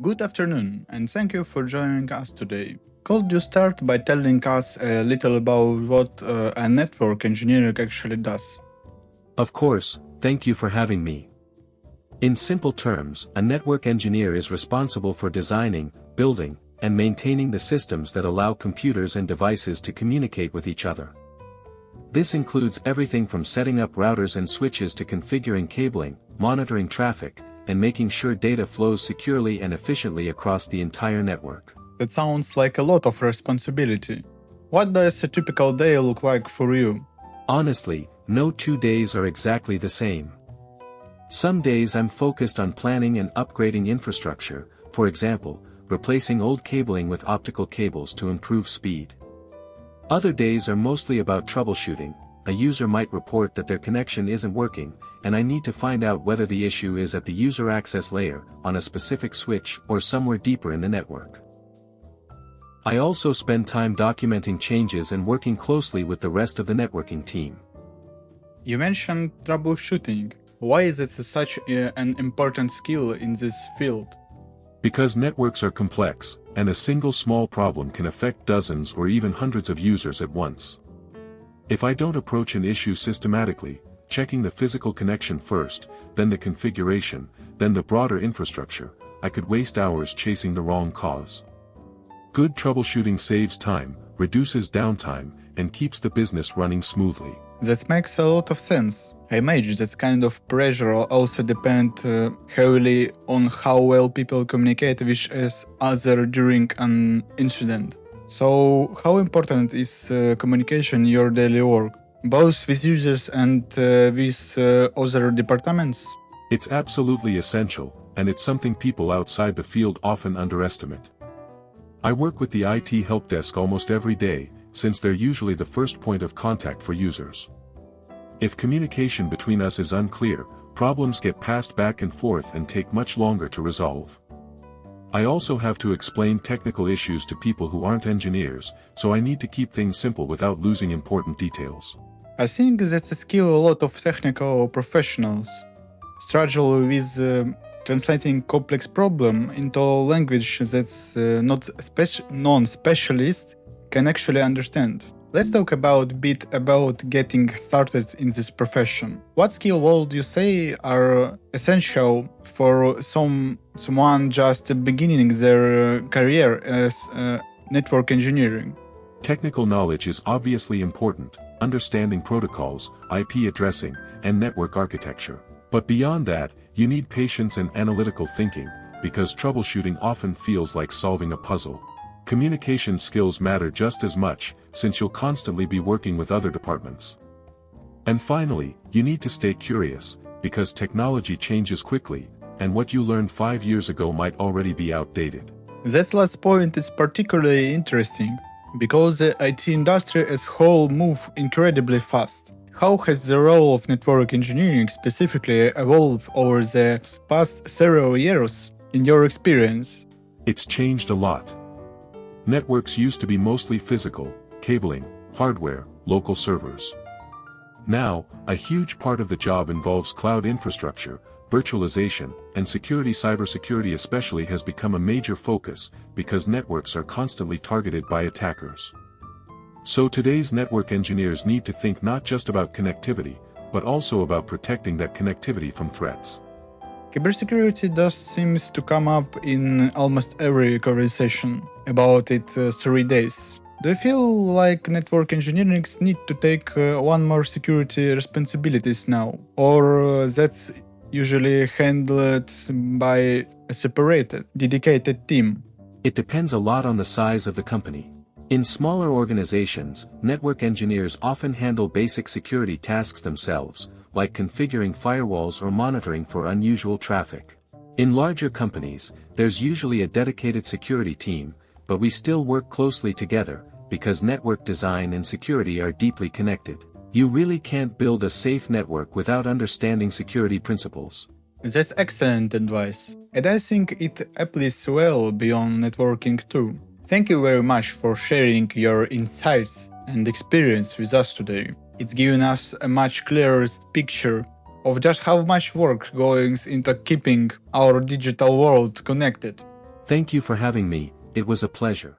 Good afternoon, and thank you for joining us today. Could you start by telling us a little about what a network engineering actually does? Of course, thank you for having me. In simple terms, a network engineer is responsible for designing, building, and maintaining the systems that allow computers and devices to communicate with each other. This includes everything from setting up routers and switches to configuring cabling, monitoring traffic, and making sure data flows securely and efficiently across the entire network. That sounds like a lot of responsibility. What does a typical day look like for you? Honestly, no 2 days are exactly the same. Some days I'm focused on planning and upgrading infrastructure, for example, replacing old cabling with optical cables to improve speed. Other days are mostly about troubleshooting. A user might report that their connection isn't working, and I need to find out whether the issue is at the user access layer, on a specific switch, or somewhere deeper in the network. I also spend time documenting changes and working closely with the rest of the networking team. You mentioned troubleshooting. Why is it such an important skill in this field? Because networks are complex, and a single small problem can affect dozens or even hundreds of users at once. If I don't approach an issue systematically, checking the physical connection first, then the configuration, then the broader infrastructure, I could waste hours chasing the wrong cause. Good troubleshooting saves time, reduces downtime, and keeps the business running smoothly. That makes a lot of sense. I imagine this kind of pressure also depends heavily on how well people communicate with each other during an incident. So, how important is communication in your daily work, both with users and with other departments? It's absolutely essential, and it's something people outside the field often underestimate. I work with the IT help desk almost every day, since they're usually the first point of contact for users. If communication between us is unclear, problems get passed back and forth and take much longer to resolve. I also have to explain technical issues to people who aren't engineers, so I need to keep things simple without losing important details. I think that's a skill a lot of technical professionals struggle with translating complex problem into language that's non-specialists can actually understand. Let's talk a bit about getting started in this profession. What skill would you say are essential for someone just beginning their career as network engineering? Technical knowledge is obviously important, understanding protocols, IP addressing, and network architecture. But beyond that, you need patience and analytical thinking, because troubleshooting often feels like solving a puzzle. Communication skills matter just as much, since you'll constantly be working with other departments. And finally, you need to stay curious, because technology changes quickly, and what you learned 5 years ago might already be outdated. That last point is particularly interesting, because the IT industry as a whole moves incredibly fast. How has the role of network engineering specifically evolved over the past several years, in your experience? It's changed a lot. Networks used to be mostly physical, cabling, hardware, local servers. Now, a huge part of the job involves cloud infrastructure, virtualization, and security. Cybersecurity especially has become a major focus, because networks are constantly targeted by attackers. So today's network engineers need to think not just about connectivity, but also about protecting that connectivity from threats. Cybersecurity does seems to come up in almost every conversation about it 3 days. Do you feel like network engineering need to take one more security responsibilities now, or that's usually handled by a separated, dedicated team? It depends a lot on the size of the company. In smaller organizations, network engineers often handle basic security tasks themselves, like configuring firewalls or monitoring for unusual traffic. In larger companies, there's usually a dedicated security team, but we still work closely together, because network design and security are deeply connected. You really can't build a safe network without understanding security principles. That's excellent advice, and I think it applies well beyond networking too. Thank you very much for sharing your insights and experience with us today. It's given us a much clearer picture of just how much work goes into keeping our digital world connected. Thank you for having me, it was a pleasure.